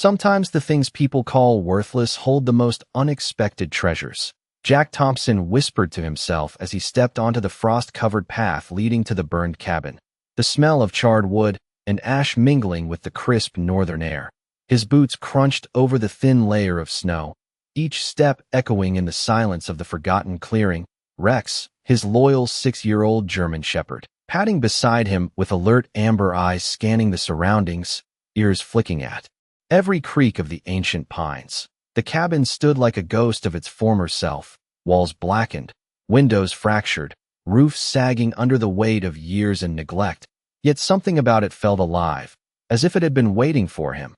Sometimes the things people call worthless hold the most unexpected treasures. Jack Thompson whispered to himself as he stepped onto the frost-covered path leading to the burned cabin, the smell of charred wood and ash mingling with the crisp northern air. His boots crunched over the thin layer of snow, each step echoing in the silence of the forgotten clearing. Rex, his loyal 6-year-old German shepherd, padding beside him with alert amber eyes scanning the surroundings, ears flicking at every creak of the ancient pines. The cabin stood like a ghost of its former self, walls blackened, windows fractured, roof sagging under the weight of years and neglect, yet something about it felt alive, as if it had been waiting for him.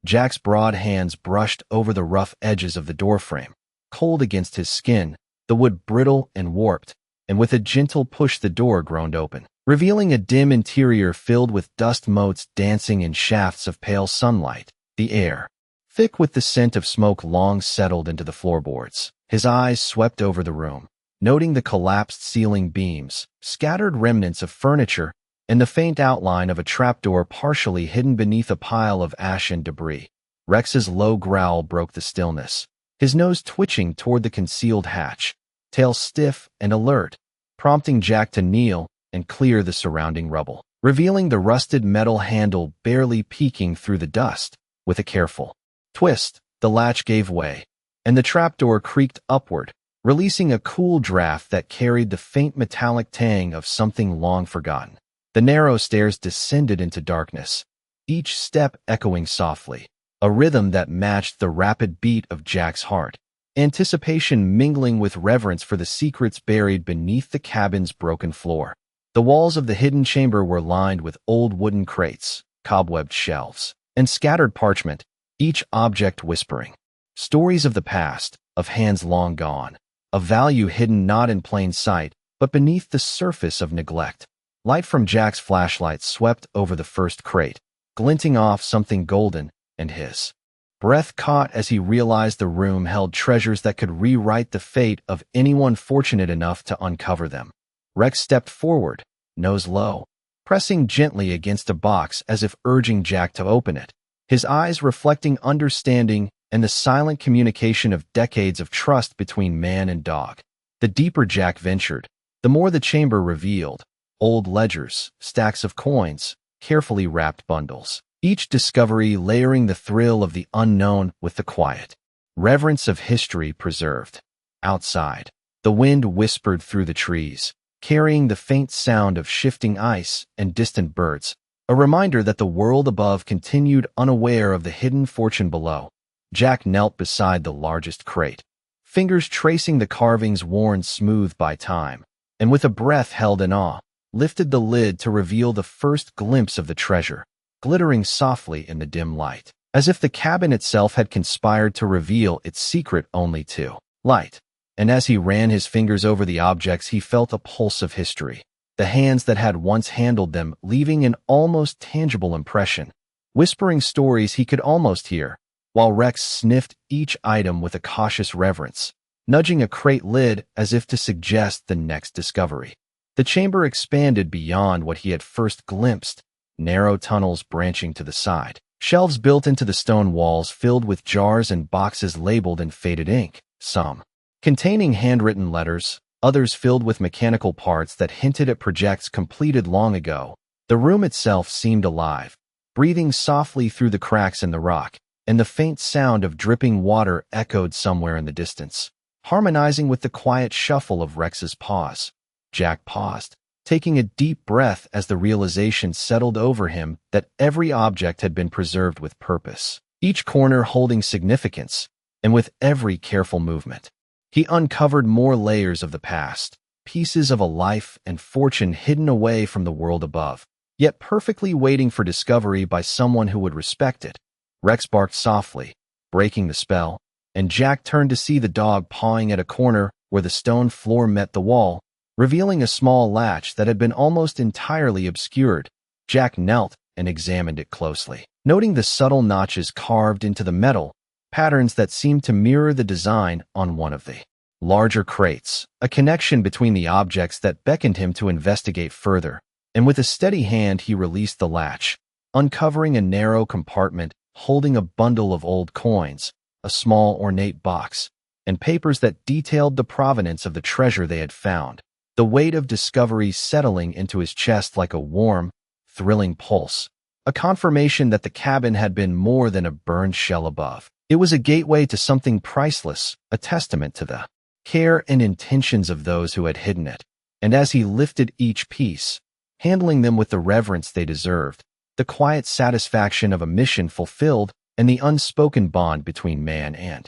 Jack's broad hands brushed over the rough edges of the doorframe, cold against his skin, the wood brittle and warped, and with a gentle push the door groaned open, revealing a dim interior filled with dust motes dancing in shafts of pale sunlight. The air, thick with the scent of smoke, long settled into the floorboards. His eyes swept over the room, noting the collapsed ceiling beams, scattered remnants of furniture, and the faint outline of a trapdoor partially hidden beneath a pile of ash and debris. Rex's low growl broke the stillness, his nose twitching toward the concealed hatch, tail stiff and alert, prompting Jack to kneel and clear the surrounding rubble, revealing the rusted metal handle barely peeking through the dust. With a careful twist, the latch gave way, and the trapdoor creaked upward, releasing a cool draft that carried the faint metallic tang of something long forgotten. The narrow stairs descended into darkness, each step echoing softly, a rhythm that matched the rapid beat of Jack's heart, anticipation mingling with reverence for the secrets buried beneath the cabin's broken floor. The walls of the hidden chamber were lined with old wooden crates, cobwebbed shelves, and scattered parchment, each object whispering stories of the past, of hands long gone, of value hidden not in plain sight, but beneath the surface of neglect. Light from Jack's flashlight swept over the first crate, glinting off something golden, and his breath caught as he realized the room held treasures that could rewrite the fate of anyone fortunate enough to uncover them. Rex stepped forward, nose low, pressing gently against a box as if urging Jack to open it, his eyes reflecting understanding and the silent communication of decades of trust between man and dog. The deeper Jack ventured, the more the chamber revealed: old ledgers, stacks of coins, carefully wrapped bundles, each discovery layering the thrill of the unknown with the quiet reverence of history preserved. Outside, the wind whispered through the trees, carrying the faint sound of shifting ice and distant birds, a reminder that the world above continued unaware of the hidden fortune below. Jack knelt beside the largest crate, fingers tracing the carvings worn smooth by time, and with a breath held in awe, lifted the lid to reveal the first glimpse of the treasure, glittering softly in the dim light, as if the cabin itself had conspired to reveal its secret only to light. And as he ran his fingers over the objects, he felt a pulse of history, the hands that had once handled them leaving an almost tangible impression, whispering stories he could almost hear, while Rex sniffed each item with a cautious reverence, nudging a crate lid as if to suggest the next discovery. The chamber expanded beyond what he had first glimpsed, narrow tunnels branching to the side, shelves built into the stone walls filled with jars and boxes labeled in faded ink, some containing handwritten letters, others filled with mechanical parts that hinted at projects completed long ago. The room itself seemed alive, breathing softly through the cracks in the rock, and the faint sound of dripping water echoed somewhere in the distance, harmonizing with the quiet shuffle of Rex's paws. Jack paused, taking a deep breath as the realization settled over him that every object had been preserved with purpose, each corner holding significance, and with every careful movement, he uncovered more layers of the past, pieces of a life and fortune hidden away from the world above, yet perfectly waiting for discovery by someone who would respect it. Rex barked softly, breaking the spell, and Jack turned to see the dog pawing at a corner where the stone floor met the wall, revealing a small latch that had been almost entirely obscured. Jack knelt and examined it closely, noting the subtle notches carved into the metal, patterns that seemed to mirror the design on one of the larger crates, a connection between the objects that beckoned him to investigate further. And with a steady hand he released the latch, uncovering a narrow compartment holding a bundle of old coins, a small ornate box, and papers that detailed the provenance of the treasure they had found. The weight of discovery settling into his chest like a warm, thrilling pulse, a confirmation that the cabin had been more than a burned shell above. It was a gateway to something priceless, a testament to the care and intentions of those who had hidden it. And as he lifted each piece, handling them with the reverence they deserved, the quiet satisfaction of a mission fulfilled and the unspoken bond between man and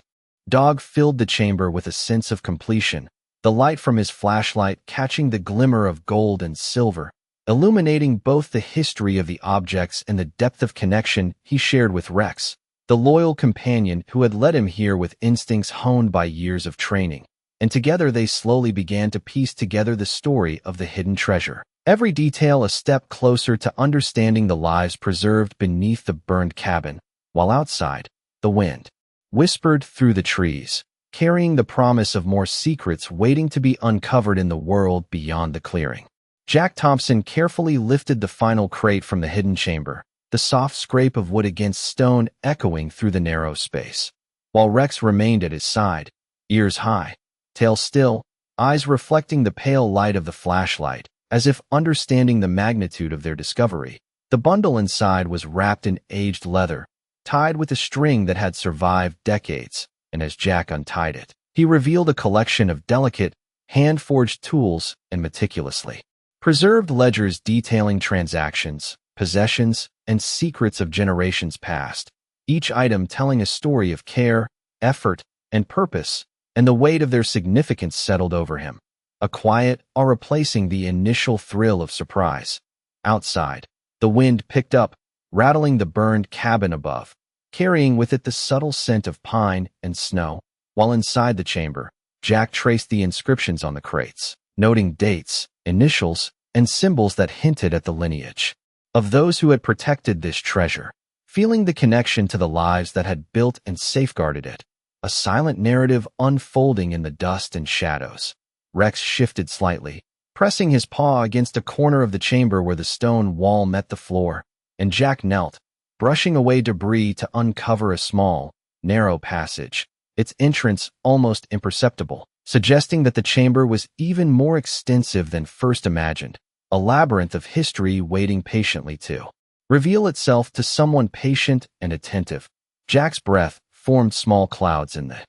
dog filled the chamber with a sense of completion, the light from his flashlight catching the glimmer of gold and silver, illuminating both the history of the objects and the depth of connection he shared with Rex, the loyal companion who had led him here with instincts honed by years of training. And together they slowly began to piece together the story of the hidden treasure. Every detail a step closer to understanding the lives preserved beneath the burned cabin, while outside, the wind whispered through the trees, carrying the promise of more secrets waiting to be uncovered in the world beyond the clearing. Jack Thompson carefully lifted the final crate from the hidden chamber, the soft scrape of wood against stone echoing through the narrow space, while Rex remained at his side, ears high, tail still, eyes reflecting the pale light of the flashlight, as if understanding the magnitude of their discovery. The bundle inside was wrapped in aged leather, tied with a string that had survived decades, and as Jack untied it, he revealed a collection of delicate, hand-forged tools and meticulously preserved ledgers detailing transactions, possessions, and secrets of generations past, each item telling a story of care, effort, and purpose, and the weight of their significance settled over him, a quiet awe replacing the initial thrill of surprise. Outside, the wind picked up, rattling the burned cabin above, carrying with it the subtle scent of pine and snow, while inside the chamber, Jack traced the inscriptions on the crates, noting dates, initials, and symbols that hinted at the lineage of those who had protected this treasure, feeling the connection to the lives that had built and safeguarded it, a silent narrative unfolding in the dust and shadows. Rex shifted slightly, pressing his paw against a corner of the chamber where the stone wall met the floor, and Jack knelt, brushing away debris to uncover a small, narrow passage, its entrance almost imperceptible, suggesting that the chamber was even more extensive than first imagined, a labyrinth of history waiting patiently to reveal itself to someone patient and attentive. Jack's breath formed small clouds in the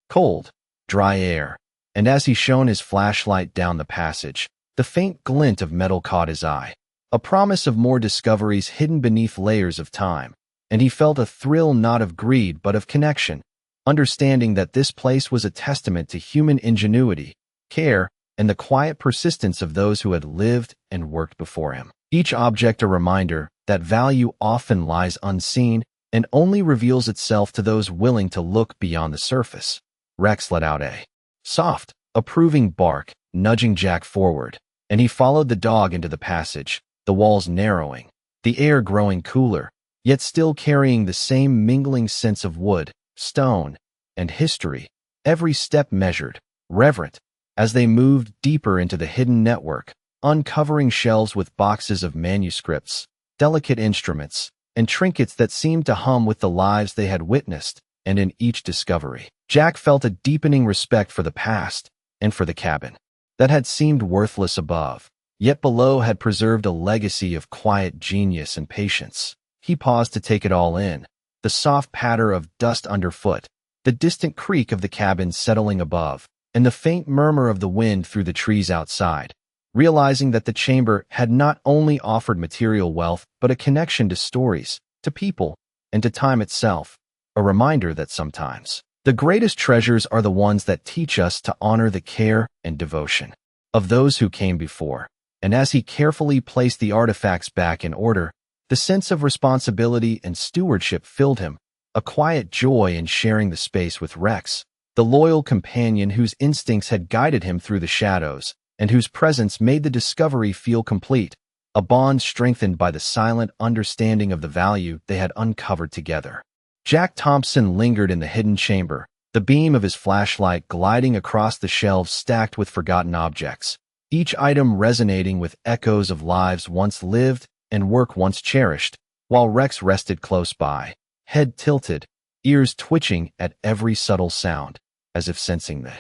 cold, dry air, and as he shone his flashlight down the passage, the faint glint of metal caught his eye, a promise of more discoveries hidden beneath layers of time, and he felt a thrill not of greed but of connection, understanding that this place was a testament to human ingenuity, care, and the quiet persistence of those who had lived and worked before him. Each object a reminder that value often lies unseen and only reveals itself to those willing to look beyond the surface. Rex let out a soft, approving bark, nudging Jack forward, and he followed the dog into the passage, the walls narrowing, the air growing cooler, yet still carrying the same mingling sense of wood, stone, and history, every step measured, reverent, as they moved deeper into the hidden network, uncovering shelves with boxes of manuscripts, delicate instruments, and trinkets that seemed to hum with the lives they had witnessed, and in each discovery, Jack felt a deepening respect for the past and for the cabin that had seemed worthless above, yet below had preserved a legacy of quiet genius and patience. He paused to take it all in, the soft patter of dust underfoot, the distant creak of the cabin settling above, and the faint murmur of the wind through the trees outside, realizing that the chamber had not only offered material wealth but a connection to stories, to people, and to time itself, a reminder that sometimes the greatest treasures are the ones that teach us to honor the care and devotion of those who came before. And as he carefully placed the artifacts back in order, the sense of responsibility and stewardship filled him, a quiet joy in sharing the space with Rex, the loyal companion whose instincts had guided him through the shadows, and whose presence made the discovery feel complete, a bond strengthened by the silent understanding of the value they had uncovered together. Jack Thompson lingered in the hidden chamber, the beam of his flashlight gliding across the shelves stacked with forgotten objects, each item resonating with echoes of lives once lived and work once cherished, while Rex rested close by, head tilted, ears twitching at every subtle sound, as if sensing the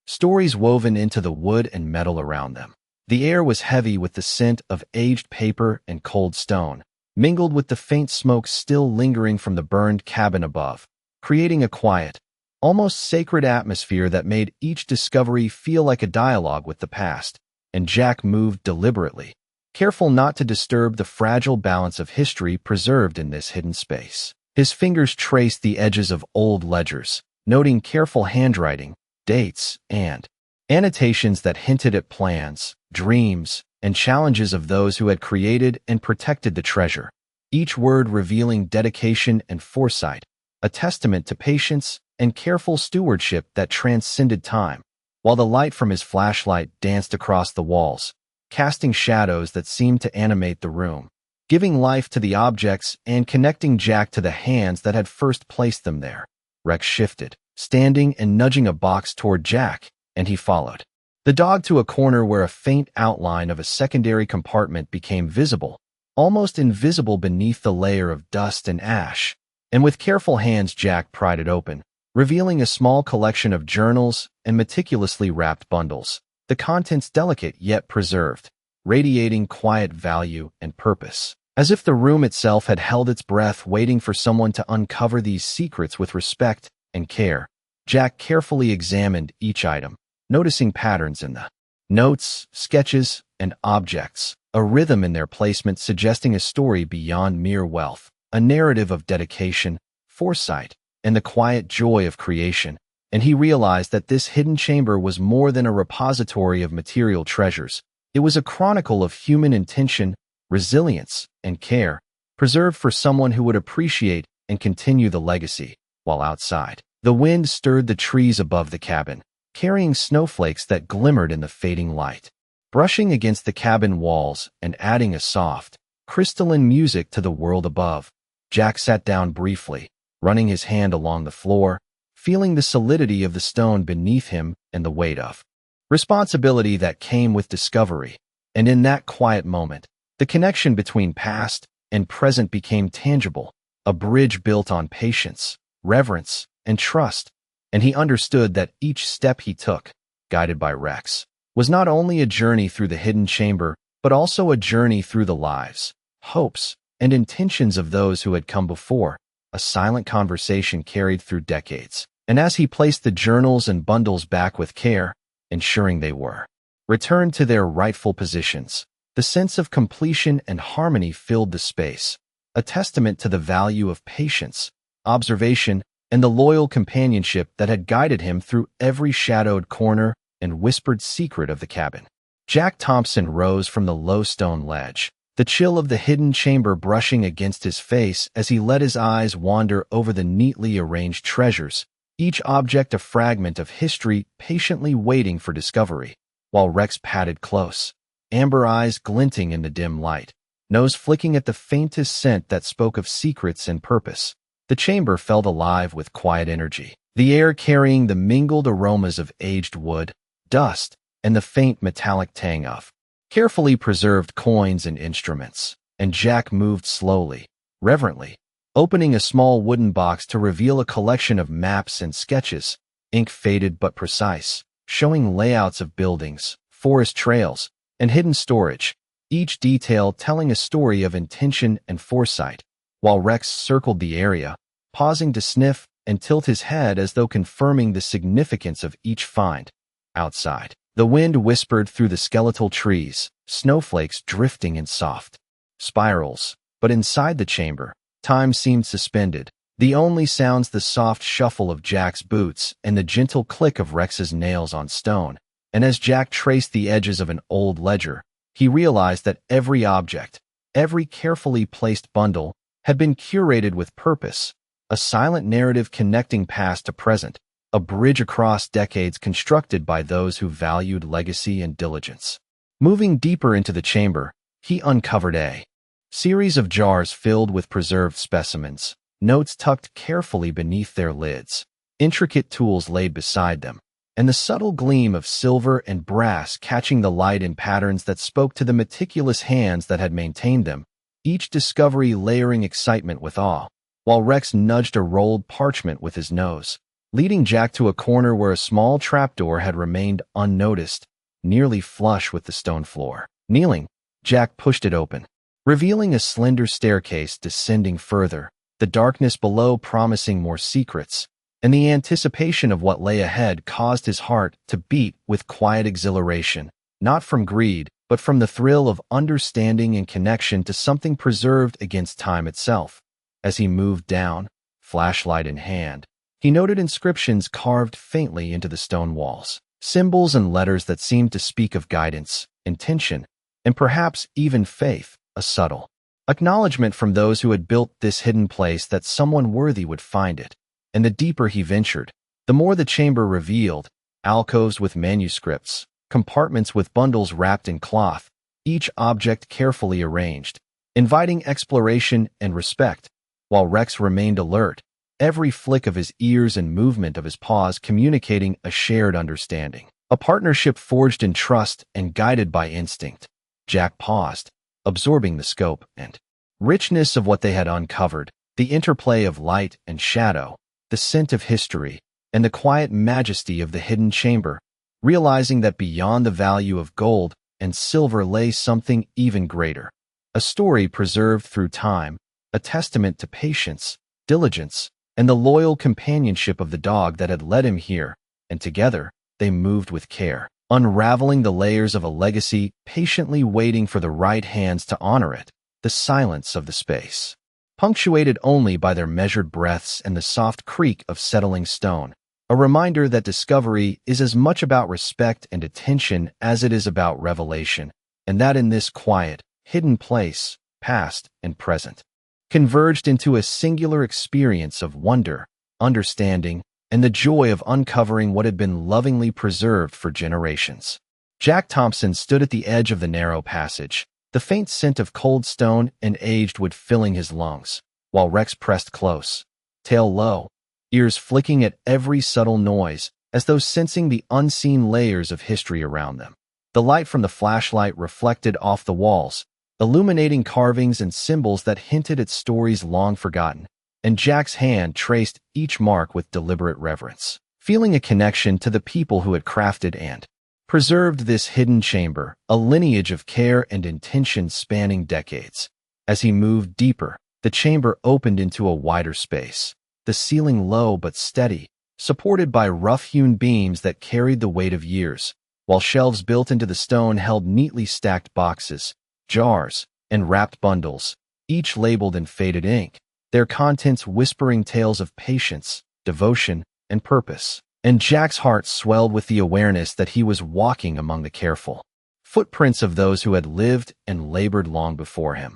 stories woven into the wood and metal around them. The air was heavy with the scent of aged paper and cold stone, mingled with the faint smoke still lingering from the burned cabin above, creating a quiet, almost sacred atmosphere that made each discovery feel like a dialogue with the past. And Jack moved deliberately, careful not to disturb the fragile balance of history preserved in this hidden space. His fingers traced the edges of old ledgers, noting careful handwriting, dates, and annotations that hinted at plans, dreams, and challenges of those who had created and protected the treasure, each word revealing dedication and foresight, a testament to patience and careful stewardship that transcended time. While the light from his flashlight danced across the walls, casting shadows that seemed to animate the room, giving life to the objects and connecting Jack to the hands that had first placed them there. Rex shifted, standing and nudging a box toward Jack, and he followed the dog to a corner where a faint outline of a secondary compartment became visible, almost invisible beneath the layer of dust and ash. And with careful hands, Jack pried it open, revealing a small collection of journals and meticulously wrapped bundles, the contents delicate yet preserved, radiating quiet value and purpose. As if the room itself had held its breath, waiting for someone to uncover these secrets with respect and care. Jack carefully examined each item, noticing patterns in the notes, sketches, and objects, a rhythm in their placement suggesting a story beyond mere wealth, a narrative of dedication, foresight, and the quiet joy of creation. And he realized that this hidden chamber was more than a repository of material treasures. It was a chronicle of human intention, resilience, and care, preserved for someone who would appreciate and continue the legacy. While outside, the wind stirred the trees above the cabin, carrying snowflakes that glimmered in the fading light, brushing against the cabin walls and adding a soft, crystalline music to the world above. Jack sat down briefly, running his hand along the floor, feeling the solidity of the stone beneath him and the weight of responsibility that came with discovery. And in that quiet moment, the connection between past and present became tangible, a bridge built on patience, reverence, and trust. And he understood that each step he took, guided by Rex, was not only a journey through the hidden chamber, but also a journey through the lives, hopes, and intentions of those who had come before, a silent conversation carried through decades. And as he placed the journals and bundles back with care, ensuring they were returned to their rightful positions, the sense of completion and harmony filled the space, a testament to the value of patience, observation, and the loyal companionship that had guided him through every shadowed corner and whispered secret of the cabin. Jack Thompson rose from the low stone ledge, the chill of the hidden chamber brushing against his face as he let his eyes wander over the neatly arranged treasures, each object a fragment of history patiently waiting for discovery. While Rex padded close, amber eyes glinting in the dim light, nose flicking at the faintest scent that spoke of secrets and purpose. The chamber felt alive with quiet energy, the air carrying the mingled aromas of aged wood, dust, and the faint metallic tang of carefully preserved coins and instruments. And Jack moved slowly, reverently, opening a small wooden box to reveal a collection of maps and sketches, ink faded but precise, showing layouts of buildings, forest trails, and hidden storage, each detail telling a story of intention and foresight. While Rex circled the area, pausing to sniff and tilt his head as though confirming the significance of each find. Outside, the wind whispered through the skeletal trees, snowflakes drifting in soft spirals. But inside the chamber, time seemed suspended, the only sounds the soft shuffle of Jack's boots and the gentle click of Rex's nails on stone. And as Jack traced the edges of an old ledger, he realized that every object, every carefully placed bundle, had been curated with purpose, a silent narrative connecting past to present, a bridge across decades constructed by those who valued legacy and diligence. Moving deeper into the chamber, he uncovered a series of jars filled with preserved specimens, notes tucked carefully beneath their lids, intricate tools laid beside them, and the subtle gleam of silver and brass catching the light in patterns that spoke to the meticulous hands that had maintained them, each discovery layering excitement with awe. while Rex nudged a rolled parchment with his nose, leading Jack to a corner where a small trapdoor had remained unnoticed, nearly flush with the stone floor. Kneeling, Jack pushed it open, revealing a slender staircase descending further, the darkness below promising more secrets, and the anticipation of what lay ahead caused his heart to beat with quiet exhilaration, not from greed, but from the thrill of understanding and connection to something preserved against time itself. As he moved down, flashlight in hand, he noted inscriptions carved faintly into the stone walls, symbols and letters that seemed to speak of guidance, intention, and perhaps even faith, a subtle acknowledgement from those who had built this hidden place that someone worthy would find it. And the deeper he ventured, the more the chamber revealed, alcoves with manuscripts, compartments with bundles wrapped in cloth, each object carefully arranged, inviting exploration and respect, while Rex remained alert, every flick of his ears and movement of his paws communicating a shared understanding. A partnership forged in trust and guided by instinct. Jack paused, absorbing the scope and richness of what they had uncovered, the interplay of light and shadow, the scent of history, and the quiet majesty of the hidden chamber, realizing that beyond the value of gold and silver lay something even greater. A story preserved through time, a testament to patience, diligence, and the loyal companionship of the dog that had led him here, and together, they moved with care, unraveling the layers of a legacy, patiently waiting for the right hands to honor it. The silence of the space, punctuated only by their measured breaths and the soft creak of settling stone, a reminder that discovery is as much about respect and attention as it is about revelation, and that in this quiet, hidden place, past and present, converged into a singular experience of wonder, understanding, and the joy of uncovering what had been lovingly preserved for generations. Jack Thompson stood at the edge of the narrow passage, the faint scent of cold stone and aged wood filling his lungs, while Rex pressed close, tail low, ears flicking at every subtle noise, as though sensing the unseen layers of history around them. The light from the flashlight reflected off the walls, illuminating carvings and symbols that hinted at stories long forgotten, and Jack's hand traced each mark with deliberate reverence, feeling a connection to the people who had crafted and preserved this hidden chamber, a lineage of care and intention spanning decades. As he moved deeper, the chamber opened into a wider space, the ceiling low but steady, supported by rough-hewn beams that carried the weight of years, while shelves built into the stone held neatly stacked boxes, jars, and wrapped bundles, each labeled in faded ink, their contents whispering tales of patience, devotion, and purpose. And Jack's heart swelled with the awareness that he was walking among the careful footprints of those who had lived and labored long before him.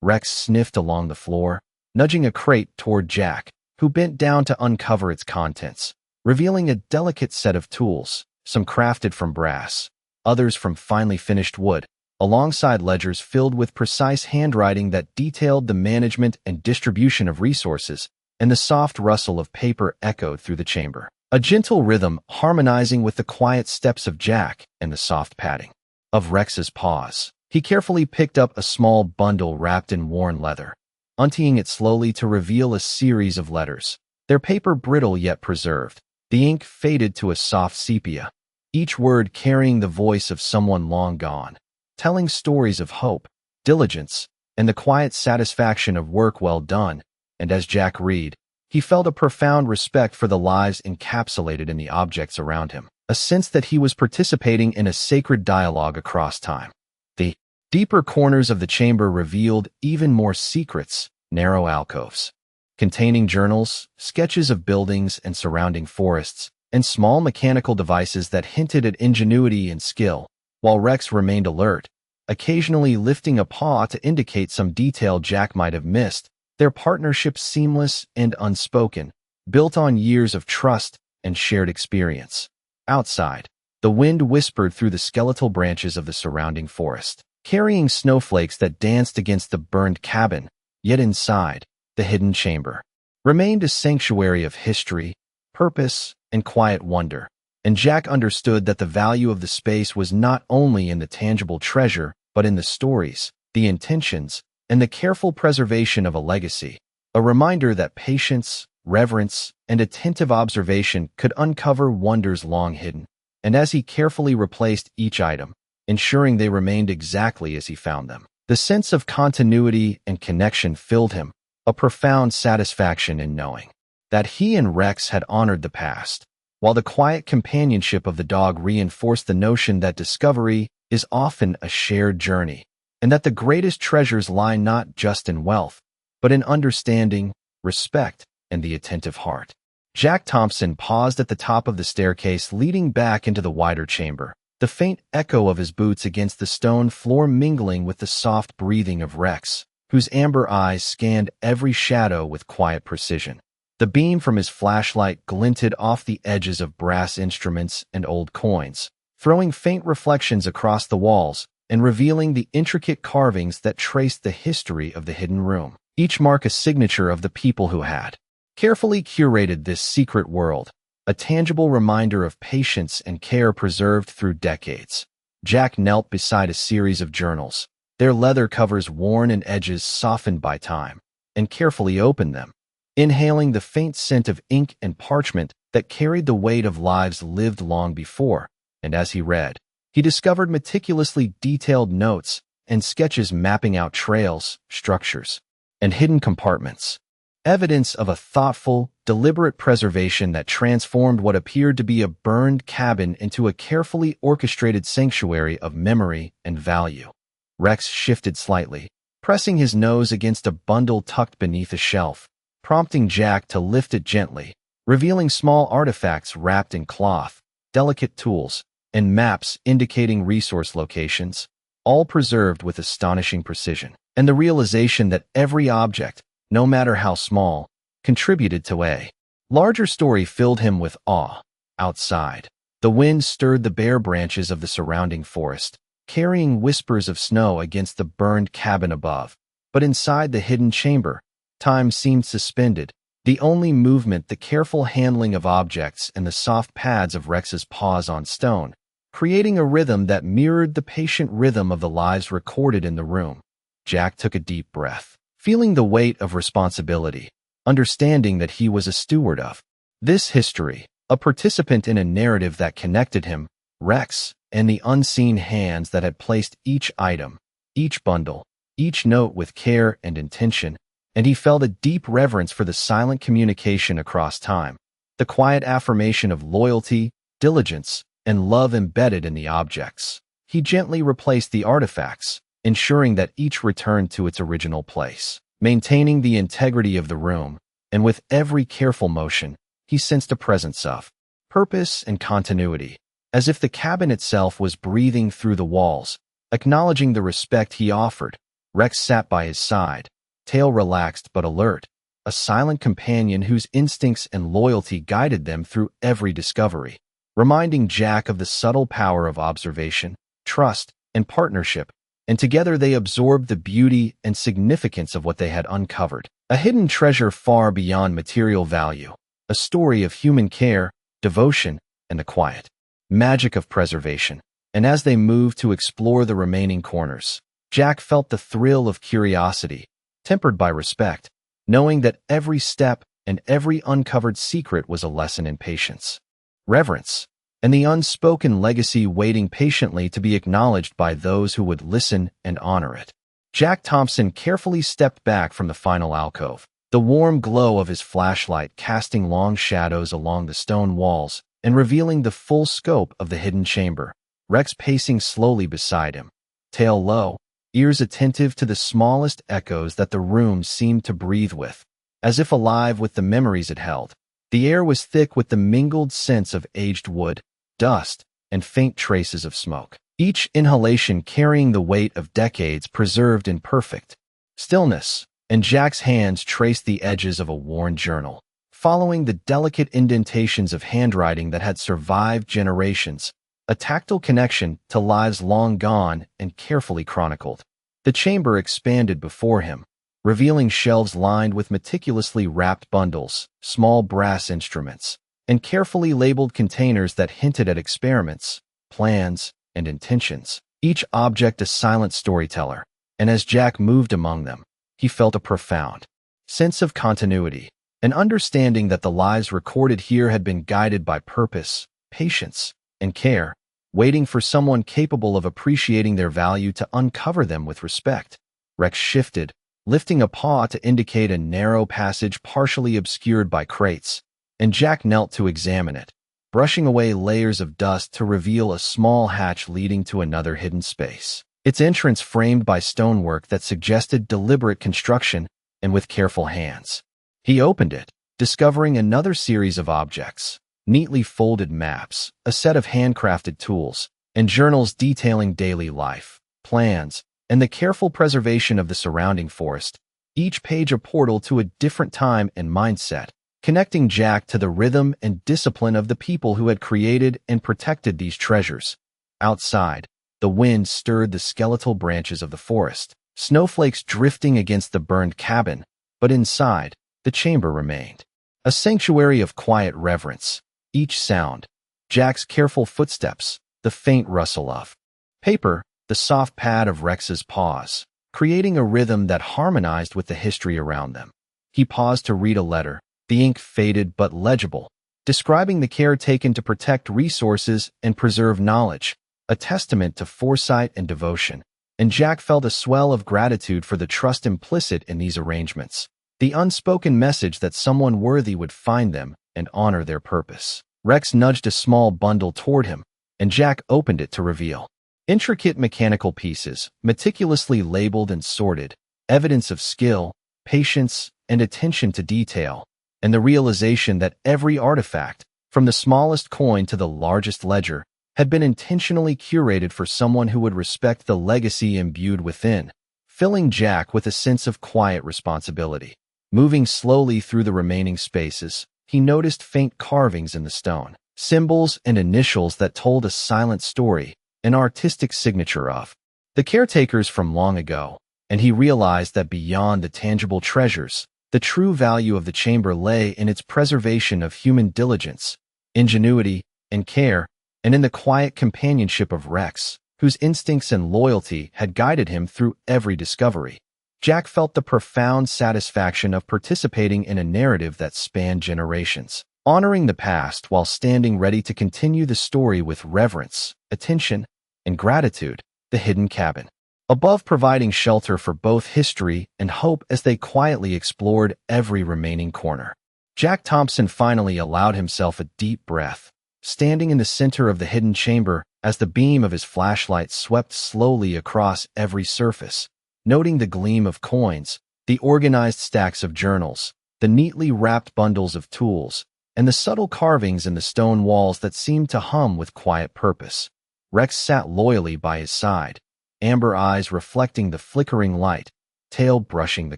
Rex sniffed along the floor, nudging a crate toward Jack, who bent down to uncover its contents, revealing a delicate set of tools, some crafted from brass, others from finely finished wood, alongside ledgers filled with precise handwriting that detailed the management and distribution of resources, and the soft rustle of paper echoed through the chamber, a gentle rhythm harmonizing with the quiet steps of Jack and the soft padding of Rex's paws. He carefully picked up a small bundle wrapped in worn leather, untying it slowly to reveal a series of letters, their paper brittle yet preserved, the ink faded to a soft sepia, each word carrying the voice of someone long gone, telling stories of hope, diligence, and the quiet satisfaction of work well done. And as Jack read, he felt a profound respect for the lives encapsulated in the objects around him, a sense that he was participating in a sacred dialogue across time. The deeper corners of the chamber revealed even more secrets, narrow alcoves, containing journals, sketches of buildings and surrounding forests, and small mechanical devices that hinted at ingenuity and skill, while Rex remained alert, occasionally lifting a paw to indicate some detail Jack might have missed. Their partnership seamless and unspoken, built on years of trust and shared experience. Outside, the wind whispered through the skeletal branches of the surrounding forest, carrying snowflakes that danced against the burned cabin, yet inside, the hidden chamber remained a sanctuary of history, purpose, and quiet wonder, and Jack understood that the value of the space was not only in the tangible treasure, but in the stories, the intentions, and the careful preservation of a legacy. a reminder that patience, reverence, and attentive observation could uncover wonders long hidden. And as he carefully replaced each item, ensuring they remained exactly as he found them, the sense of continuity and connection filled him, a profound satisfaction in knowing that he and Rex had honored the past, while the quiet companionship of the dog reinforced the notion that discovery is often a shared journey, and that the greatest treasures lie not just in wealth, but in understanding, respect, and the attentive heart. Jack Thompson paused at the top of the staircase leading back into the wider chamber, the faint echo of his boots against the stone floor mingling with the soft breathing of Rex, whose amber eyes scanned every shadow with quiet precision. The beam from his flashlight glinted off the edges of brass instruments and old coins, throwing faint reflections across the walls and revealing the intricate carvings that traced the history of the hidden room, each mark a signature of the people who had carefully curated this secret world, a tangible reminder of patience and care preserved through decades. Jack knelt beside a series of journals, their leather covers worn and edges softened by time, and carefully opened them, inhaling the faint scent of ink and parchment that carried the weight of lives lived long before. And as he read, he discovered meticulously detailed notes and sketches mapping out trails, structures, and hidden compartments, evidence of a thoughtful, deliberate preservation that transformed what appeared to be a burned cabin into a carefully orchestrated sanctuary of memory and value. Rex shifted slightly, pressing his nose against a bundle tucked beneath a shelf, prompting Jack to lift it gently, revealing small artifacts wrapped in cloth, delicate tools, and maps indicating resource locations, all preserved with astonishing precision. And the realization that every object, no matter how small, contributed to a larger story filled him with awe. Outside, the wind stirred the bare branches of the surrounding forest, carrying whispers of snow against the burned cabin above. But inside the hidden chamber, time seemed suspended, the only movement the careful handling of objects and the soft pads of Rex's paws on stone, creating a rhythm that mirrored the patient rhythm of the lives recorded in the room. Jack took a deep breath, feeling the weight of responsibility, understanding that he was a steward of this history, a participant in a narrative that connected him, Rex, and the unseen hands that had placed each item, each bundle, each note with care and intention. And he felt a deep reverence for the silent communication across time, the quiet affirmation of loyalty, diligence, and love embedded in the objects. He gently replaced the artifacts, ensuring that each returned to its original place, maintaining the integrity of the room, and with every careful motion, he sensed a presence of purpose and continuity, as if the cabin itself was breathing through the walls, acknowledging the respect he offered. Rex sat by his side, tail relaxed but alert, a silent companion whose instincts and loyalty guided them through every discovery, reminding Jack of the subtle power of observation, trust, and partnership. And together they absorbed the beauty and significance of what they had uncovered, a hidden treasure far beyond material value, a story of human care, devotion, and the quiet magic of preservation. And as they moved to explore the remaining corners, Jack felt the thrill of curiosity, tempered by respect, knowing that every step and every uncovered secret was a lesson in patience, reverence, and the unspoken legacy waiting patiently to be acknowledged by those who would listen and honor it. Jack Thompson carefully stepped back from the final alcove, the warm glow of his flashlight casting long shadows along the stone walls and revealing the full scope of the hidden chamber. Rex pacing slowly beside him, tail low, ears attentive to the smallest echoes that the room seemed to breathe with, as if alive with the memories it held. The air was thick with the mingled scents of aged wood, dust, and faint traces of smoke, each inhalation carrying the weight of decades preserved in perfect stillness. And Jack's hands traced the edges of a worn journal, following the delicate indentations of handwriting that had survived generations, a tactile connection to lives long gone and carefully chronicled. The chamber expanded before him, revealing shelves lined with meticulously wrapped bundles, small brass instruments, and carefully labeled containers that hinted at experiments, plans, and intentions, each object a silent storyteller. And as Jack moved among them, he felt a profound sense of continuity, an understanding that the lives recorded here had been guided by purpose, patience, and care, waiting for someone capable of appreciating their value to uncover them with respect. Rex shifted, lifting a paw to indicate a narrow passage partially obscured by crates, and Jack knelt to examine it, brushing away layers of dust to reveal a small hatch leading to another hidden space. Its entrance framed by stonework that suggested deliberate construction and with careful hands. He opened it, discovering another series of objects, neatly folded maps, a set of handcrafted tools, and journals detailing daily life, plans, and the careful preservation of the surrounding forest, each page a portal to a different time and mindset, connecting Jack to the rhythm and discipline of the people who had created and protected these treasures. Outside, the wind stirred the skeletal branches of the forest, snowflakes drifting against the burned cabin, but inside, the chamber remained. A sanctuary of quiet reverence. Each sound, Jack's careful footsteps, the faint rustle of paper, the soft pad of Rex's paws, creating a rhythm that harmonized with the history around them. He paused to read a letter, the ink faded but legible, describing the care taken to protect resources and preserve knowledge, a testament to foresight and devotion. And Jack felt a swell of gratitude for the trust implicit in these arrangements, the unspoken message that someone worthy would find them and honor their purpose. Rex nudged a small bundle toward him, and Jack opened it to reveal intricate mechanical pieces, meticulously labeled and sorted, evidence of skill, patience, and attention to detail, and the realization that every artifact, from the smallest coin to the largest ledger, had been intentionally curated for someone who would respect the legacy imbued within, filling Jack with a sense of quiet responsibility. Moving slowly through the remaining spaces, he noticed faint carvings in the stone, symbols and initials that told a silent story, an artistic signature of the caretakers from long ago, and he realized that beyond the tangible treasures, the true value of the chamber lay in its preservation of human diligence, ingenuity, and care, and in the quiet companionship of Rex, whose instincts and loyalty had guided him through every discovery. Jack felt the profound satisfaction of participating in a narrative that spanned generations, honoring the past while standing ready to continue the story with reverence, attention, and gratitude. The hidden cabin, above, providing shelter for both history and hope as they quietly explored every remaining corner. Jack Thompson finally allowed himself a deep breath, standing in the center of the hidden chamber as the beam of his flashlight swept slowly across every surface, noting the gleam of coins, the organized stacks of journals, the neatly wrapped bundles of tools, and the subtle carvings in the stone walls that seemed to hum with quiet purpose. Rex sat loyally by his side, amber eyes reflecting the flickering light, tail brushing the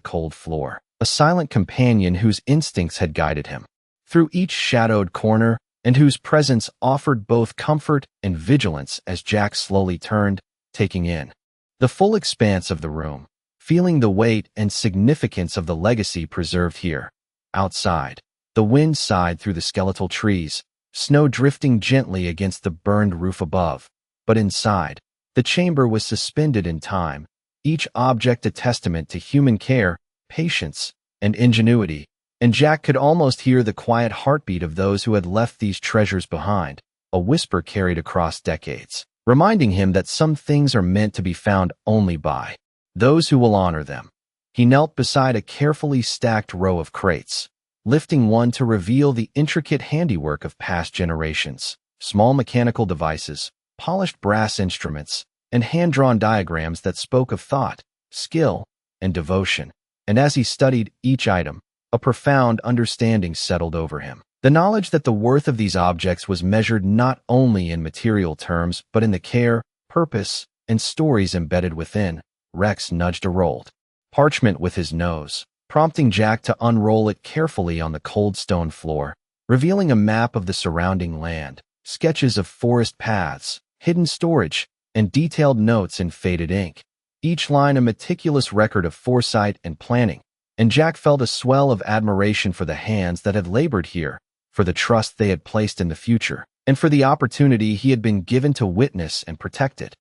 cold floor, a silent companion whose instincts had guided him through each shadowed corner and whose presence offered both comfort and vigilance as Jack slowly turned, taking in the full expanse of the room, feeling the weight and significance of the legacy preserved here. Outside, the wind sighed through the skeletal trees, snow drifting gently against the burned roof above. But inside, the chamber was suspended in time, each object a testament to human care, patience, and ingenuity, and Jack could almost hear the quiet heartbeat of those who had left these treasures behind, a whisper carried across decades, reminding him that some things are meant to be found only by those who will honor them. He knelt beside a carefully stacked row of crates, lifting one to reveal the intricate handiwork of past generations, small mechanical devices, polished brass instruments, and hand-drawn diagrams that spoke of thought, skill, and devotion. And as he studied each item, a profound understanding settled over him. The knowledge that the worth of these objects was measured not only in material terms but in the care, purpose, and stories embedded within. Rex nudged a rolled parchment with his nose, prompting Jack to unroll it carefully on the cold stone floor, revealing a map of the surrounding land, sketches of forest paths, hidden storage, and detailed notes in faded ink, each line a meticulous record of foresight and planning. And Jack felt a swell of admiration for the hands that had labored here, for the trust they had placed in the future, and for the opportunity he had been given to witness and protect it.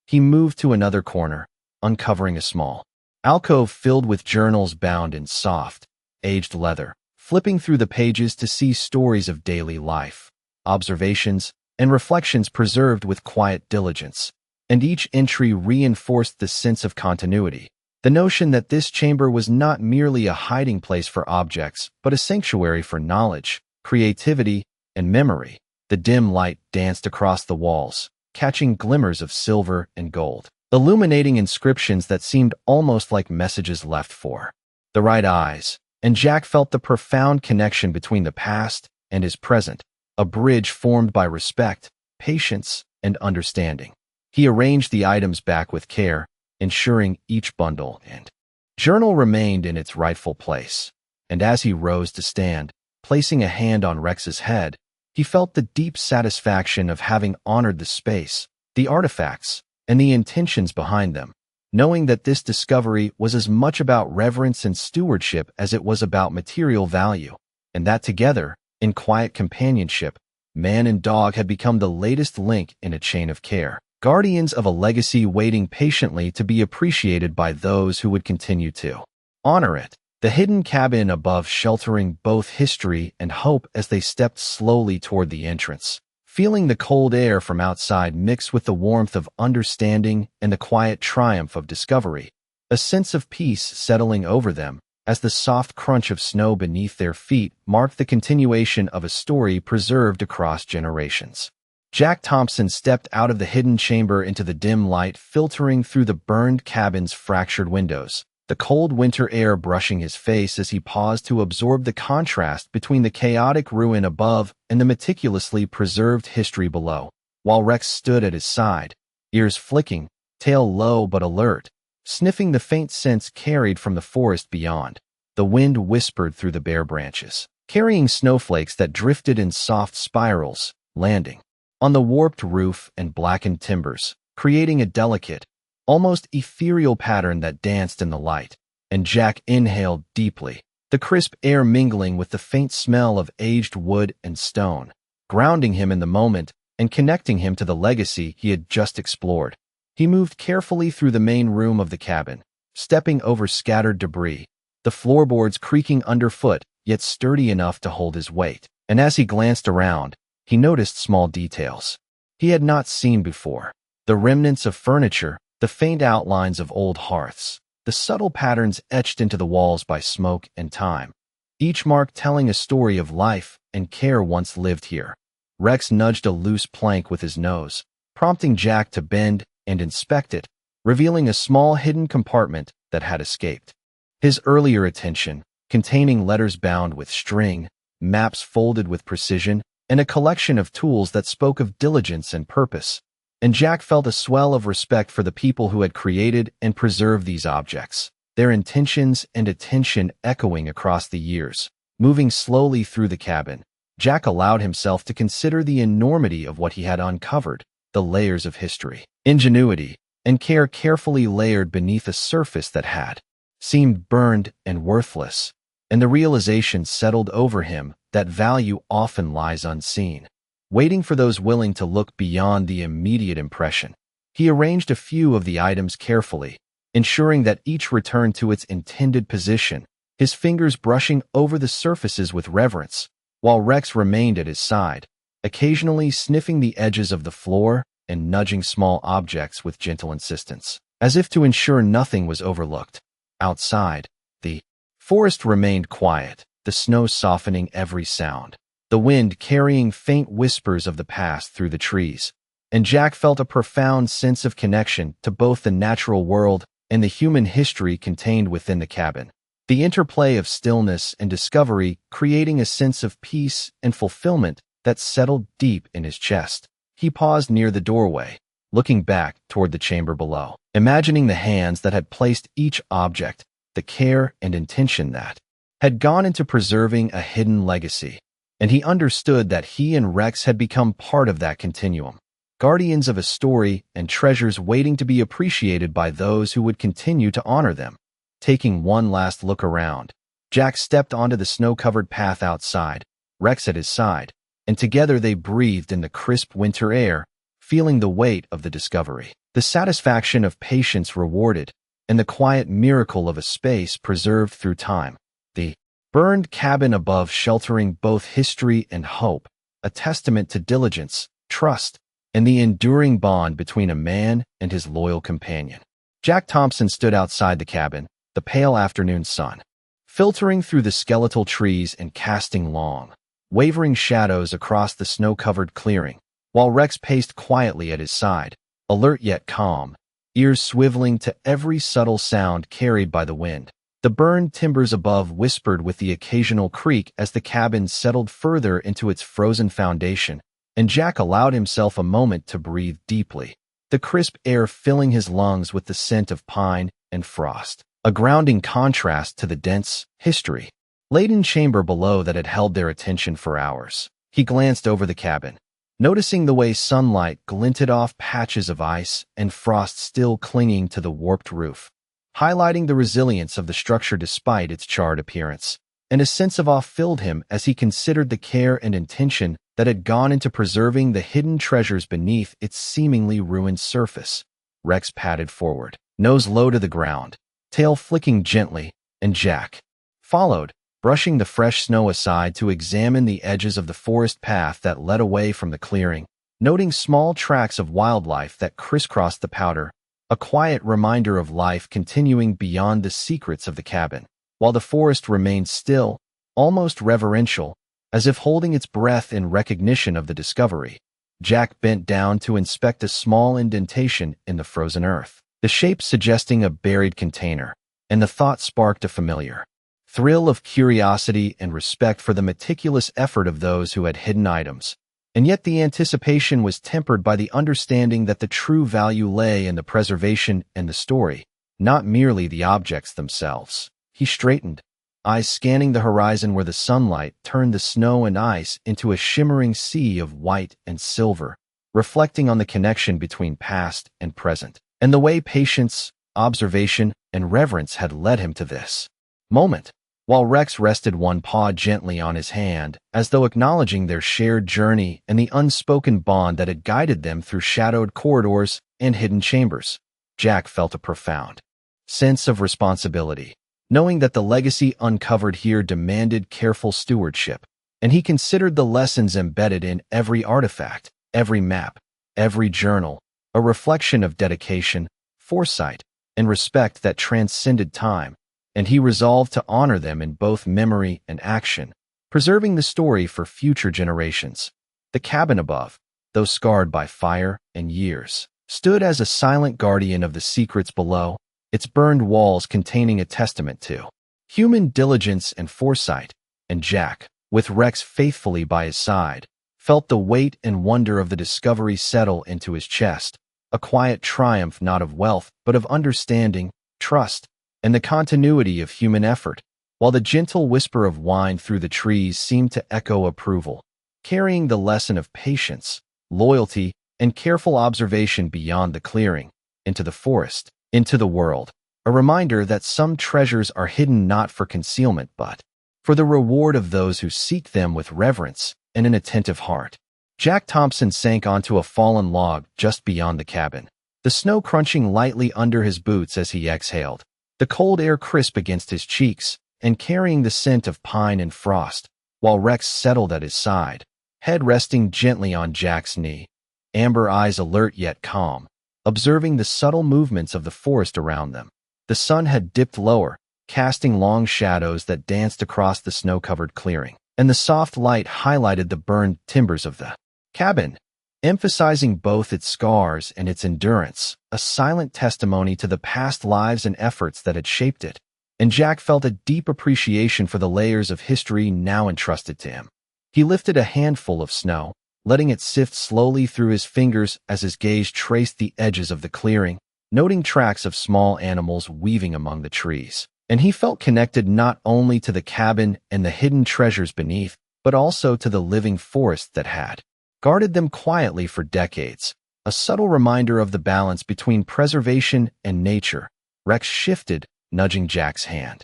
He moved to another corner, uncovering a small alcove filled with journals bound in soft, aged leather, flipping through the pages to see stories of daily life, observations, and reflections preserved with quiet diligence. And each entry reinforced the sense of continuity, the notion that this chamber was not merely a hiding place for objects, but a sanctuary for knowledge, creativity, and memory. The dim light danced across the walls, catching glimmers of silver and gold, illuminating inscriptions that seemed almost like messages left for the right eyes. And Jack felt the profound connection between the past and his present, a bridge formed by respect, patience, and understanding. He arranged the items back with care, ensuring each bundle and journal remained in its rightful place. And as he rose to stand, placing a hand on Rex's head, he felt the deep satisfaction of having honored the space, the artifacts, and the intentions behind them, knowing that this discovery was as much about reverence and stewardship as it was about material value, and that together, in quiet companionship, man and dog had become the latest link in a chain of care, guardians of a legacy waiting patiently to be appreciated by those who would continue to honor it. The hidden cabin above sheltering both history and hope as they stepped slowly toward the entrance, feeling the cold air from outside mix with the warmth of understanding and the quiet triumph of discovery, a sense of peace settling over them as the soft crunch of snow beneath their feet marked the continuation of a story preserved across generations. Jack Thompson stepped out of the hidden chamber into the dim light filtering through the burned cabin's fractured windows, the cold winter air brushing his face as he paused to absorb the contrast between the chaotic ruin above and the meticulously preserved history below, while Rex stood at his side, ears flicking, tail low but alert, sniffing the faint scents carried from the forest beyond. The wind whispered through the bare branches, carrying snowflakes that drifted in soft spirals, landing on the warped roof and blackened timbers, creating a delicate, almost ethereal pattern that danced in the light. And Jack inhaled deeply, the crisp air mingling with the faint smell of aged wood and stone, grounding him in the moment and connecting him to the legacy he had just explored. He moved carefully through the main room of the cabin, stepping over scattered debris, the floorboards creaking underfoot, yet sturdy enough to hold his weight. And as he glanced around, he noticed small details he had not seen before. The remnants of furniture, the faint outlines of old hearths, the subtle patterns etched into the walls by smoke and time, each mark telling a story of life and care once lived here. Rex nudged a loose plank with his nose, prompting Jack to bend and inspect it, revealing a small hidden compartment that had escaped his earlier attention, containing letters bound with string, maps folded with precision, and a collection of tools that spoke of diligence and purpose. And Jack felt a swell of respect for the people who had created and preserved these objects, their intentions and attention echoing across the years. Moving slowly through the cabin, Jack allowed himself to consider the enormity of what he had uncovered, the layers of history, ingenuity, and care carefully layered beneath a surface that had seemed burned and worthless. And the realization settled over him that value often lies unseen, waiting for those willing to look beyond the immediate impression. He arranged a few of the items carefully, ensuring that each returned to its intended position, his fingers brushing over the surfaces with reverence, while Rex remained at his side, occasionally sniffing the edges of the floor and nudging small objects with gentle insistence, as if to ensure nothing was overlooked. Outside, the forest remained quiet, the snow softening every sound, the wind carrying faint whispers of the past through the trees. And Jack felt a profound sense of connection to both the natural world and the human history contained within the cabin, the interplay of stillness and discovery creating a sense of peace and fulfillment that settled deep in his chest. He paused near the doorway, looking back toward the chamber below, imagining the hands that had placed each object, the care and intention that had gone into preserving a hidden legacy. And he understood that he and Rex had become part of that continuum, guardians of a story and treasures waiting to be appreciated by those who would continue to honor them. Taking one last look around, Jack stepped onto the snow-covered path outside, Rex at his side, and together they breathed in the crisp winter air, feeling the weight of the discovery, the satisfaction of patience rewarded, and the quiet miracle of a space preserved through time. The burned cabin above sheltering both history and hope, a testament to diligence, trust, and the enduring bond between a man and his loyal companion. Jack Thompson stood outside the cabin, the pale afternoon sun, filtering through the skeletal trees and casting long, wavering shadows across the snow-covered clearing, while Rex paced quietly at his side, alert yet calm, ears swiveling to every subtle sound carried by the wind. The burned timbers above whispered with the occasional creak as the cabin settled further into its frozen foundation, and Jack allowed himself a moment to breathe deeply, the crisp air filling his lungs with the scent of pine and frost, a grounding contrast to the dense, history-laden chamber below that had held their attention for hours. He glanced over the cabin, noticing the way sunlight glinted off patches of ice and frost still clinging to the warped roof, highlighting the resilience of the structure despite its charred appearance. And a sense of awe filled him as he considered the care and intention that had gone into preserving the hidden treasures beneath its seemingly ruined surface. Rex padded forward, nose low to the ground, tail flicking gently, and Jack followed, brushing the fresh snow aside to examine the edges of the forest path that led away from the clearing, noting small tracks of wildlife that crisscrossed the powder, a quiet reminder of life continuing beyond the secrets of the cabin. While the forest remained still, almost reverential, as if holding its breath in recognition of the discovery, Jack bent down to inspect a small indentation in the frozen earth, the shape suggesting a buried container, and the thought sparked a familiar thrill of curiosity and respect for the meticulous effort of those who had hidden items. And yet the anticipation was tempered by the understanding that the true value lay in the preservation and the story, not merely the objects themselves. He straightened, eyes scanning the horizon where the sunlight turned the snow and ice into a shimmering sea of white and silver, reflecting on the connection between past and present, and the way patience, observation, and reverence had led him to this moment. While Rex rested one paw gently on his hand, as though acknowledging their shared journey and the unspoken bond that had guided them through shadowed corridors and hidden chambers, Jack felt a profound sense of responsibility, knowing that the legacy uncovered here demanded careful stewardship, and he considered the lessons embedded in every artifact, every map, every journal, a reflection of dedication, foresight, and respect that transcended time, and he resolved to honor them in both memory and action, preserving the story for future generations. The cabin above, though scarred by fire and years, stood as a silent guardian of the secrets below, its burned walls containing a testament to human diligence and foresight, and Jack, with Rex faithfully by his side, felt the weight and wonder of the discovery settle into his chest, a quiet triumph not of wealth but of understanding, trust, and the continuity of human effort, while the gentle whisper of wind through the trees seemed to echo approval, carrying the lesson of patience, loyalty, and careful observation beyond the clearing, into the forest, into the world, a reminder that some treasures are hidden not for concealment but for the reward of those who seek them with reverence and an attentive heart. Jack Thompson sank onto a fallen log just beyond the cabin, the snow crunching lightly under his boots as he exhaled, the cold air crisp against his cheeks and carrying the scent of pine and frost, while Rex settled at his side, head resting gently on Jack's knee, amber eyes alert yet calm, observing the subtle movements of the forest around them. The sun had dipped lower, casting long shadows that danced across the snow-covered clearing, and the soft light highlighted the burned timbers of the cabin, emphasizing both its scars and its endurance, a silent testimony to the past lives and efforts that had shaped it. And Jack felt a deep appreciation for the layers of history now entrusted to him. He lifted a handful of snow, letting it sift slowly through his fingers as his gaze traced the edges of the clearing, noting tracks of small animals weaving among the trees. And he felt connected not only to the cabin and the hidden treasures beneath, but also to the living forest that had guarded them quietly for decades, a subtle reminder of the balance between preservation and nature. Rex shifted, nudging Jack's hand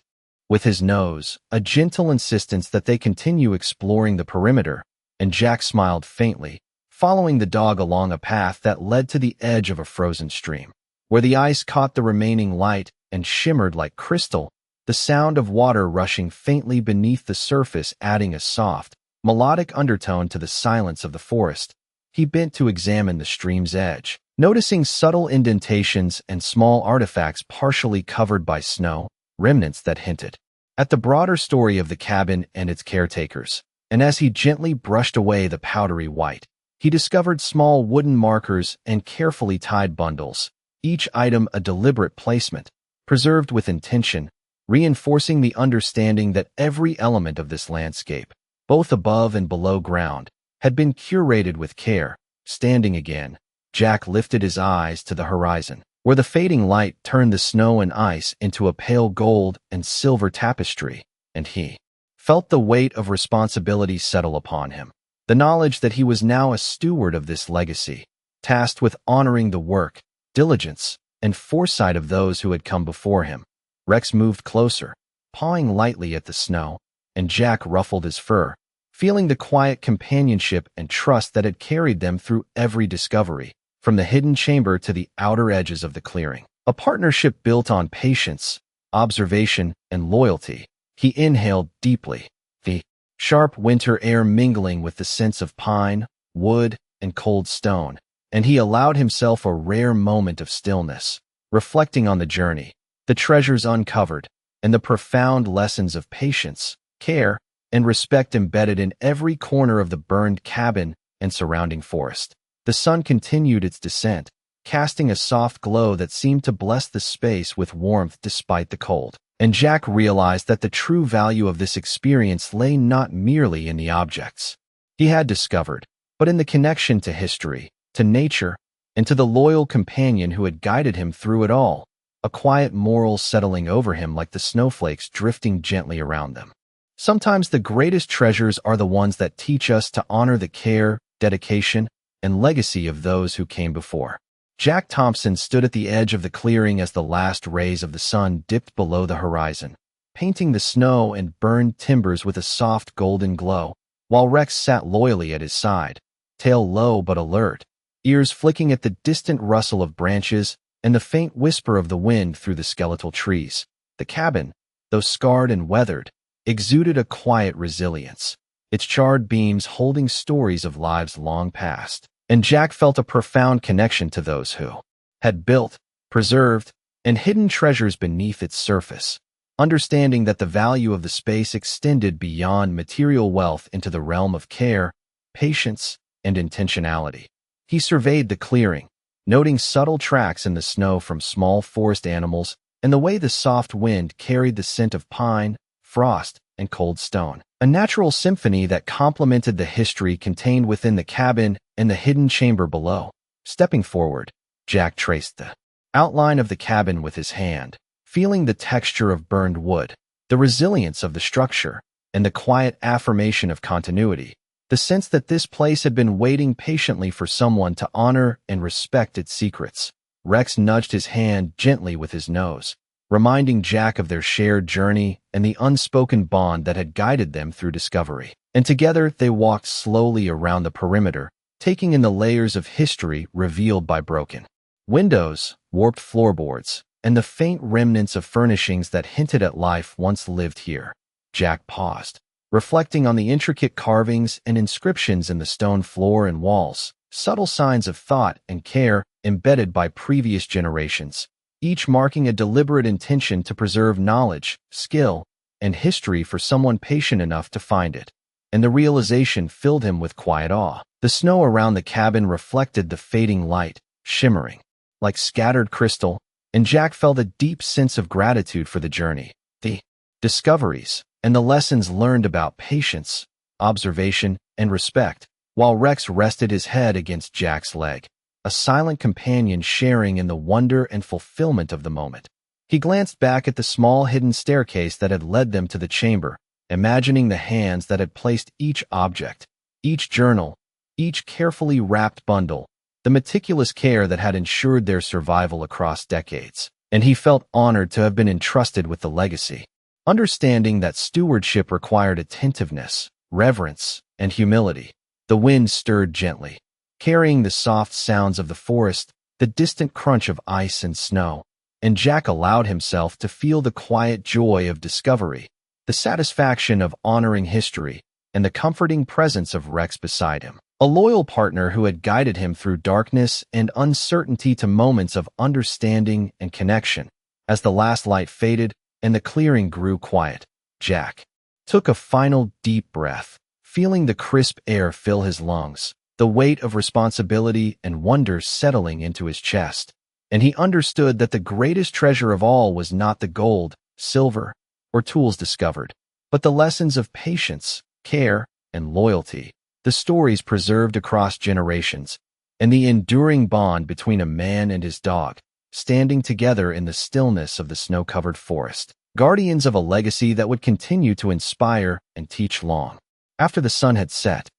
with his nose, a gentle insistence that they continue exploring the perimeter, and Jack smiled faintly, following the dog along a path that led to the edge of a frozen stream, where the ice caught the remaining light and shimmered like crystal the sound of water rushing faintly beneath the surface adding a soft, melodic undertone to the silence of the forest. He bent to examine the stream's edge, noticing subtle indentations and small artifacts partially covered by snow, remnants that hinted at the broader story of the cabin and its caretakers. And as he gently brushed away the powdery white, he discovered small wooden markers and carefully tied bundles, each item a deliberate placement, preserved with intention, reinforcing the understanding that every element of this landscape, both above and below ground, had been curated with care. Standing again, Jack lifted his eyes to the horizon, where the fading light turned the snow and ice into a pale gold and silver tapestry, and he felt the weight of responsibility settle upon him. The knowledge that he was now a steward of this legacy, tasked with honoring the work, diligence, and foresight of those who had come before him. Rex moved closer, pawing lightly at the snow, and Jack ruffled his fur, feeling the quiet companionship and trust that had carried them through every discovery, from the hidden chamber to the outer edges of the clearing. A partnership built on patience, observation, and loyalty. He inhaled deeply, the sharp winter air mingling with the scents of pine, wood, and cold stone, and he allowed himself a rare moment of stillness, reflecting on the journey, the treasures uncovered, and the profound lessons of patience, care, and respect embedded in every corner of the burned cabin and surrounding forest. The sun continued its descent, casting a soft glow that seemed to bless the space with warmth despite the cold. And Jack realized that the true value of this experience lay not merely in the objects he had discovered, but in the connection to history, to nature, and to the loyal companion who had guided him through it all, a quiet moral settling over him like the snowflakes drifting gently around them. Sometimes the greatest treasures are the ones that teach us to honor the care, dedication, and legacy of those who came before. Jack Thompson stood at the edge of the clearing as the last rays of the sun dipped below the horizon, painting the snow and burned timbers with a soft golden glow, while Rex sat loyally at his side, tail low but alert, ears flicking at the distant rustle of branches and the faint whisper of the wind through the skeletal trees. The cabin, though scarred and weathered, exuded a quiet resilience, its charred beams holding stories of lives long past. And Jack felt a profound connection to those who had built, preserved, and hidden treasures beneath its surface, understanding that the value of the space extended beyond material wealth into the realm of care, patience, and intentionality. He surveyed the clearing, noting subtle tracks in the snow from small forest animals and the way the soft wind carried the scent of pine, frost, and cold stone, a natural symphony that complemented the history contained within the cabin and the hidden chamber below. Stepping forward, Jack traced the outline of the cabin with his hand, feeling the texture of burned wood, the resilience of the structure, and the quiet affirmation of continuity, the sense that this place had been waiting patiently for someone to honor and respect its secrets. Rex nudged his hand gently with his nose, reminding Jack of their shared journey and the unspoken bond that had guided them through discovery. And together they walked slowly around the perimeter, taking in the layers of history revealed by broken windows, warped floorboards, and the faint remnants of furnishings that hinted at life once lived here. Jack paused, reflecting on the intricate carvings and inscriptions in the stone floor and walls, subtle signs of thought and care embedded by previous generations, each marking a deliberate intention to preserve knowledge, skill, and history for someone patient enough to find it. And the realization filled him with quiet awe. The snow around the cabin reflected the fading light, shimmering like scattered crystal, and Jack felt a deep sense of gratitude for the journey, the discoveries, and the lessons learned about patience, observation, and respect, while Rex rested his head against Jack's leg, a silent companion sharing in the wonder and fulfillment of the moment. He glanced back at the small hidden staircase that had led them to the chamber, imagining the hands that had placed each object, each journal, each carefully wrapped bundle, the meticulous care that had ensured their survival across decades. And he felt honored to have been entrusted with the legacy. Understanding that stewardship required attentiveness, reverence, and humility, the wind stirred gently, carrying the soft sounds of the forest, the distant crunch of ice and snow, and Jack allowed himself to feel the quiet joy of discovery, the satisfaction of honoring history, and the comforting presence of Rex beside him, a loyal partner who had guided him through darkness and uncertainty to moments of understanding and connection. As the last light faded and the clearing grew quiet, Jack took a final deep breath, feeling the crisp air fill his lungs, the weight of responsibility and wonder settling into his chest. And he understood that the greatest treasure of all was not the gold, silver, or tools discovered, but the lessons of patience, care, and loyalty, the stories preserved across generations, and the enduring bond between a man and his dog, standing together in the stillness of the snow-covered forest, guardians of a legacy that would continue to inspire and teach long after the sun had set.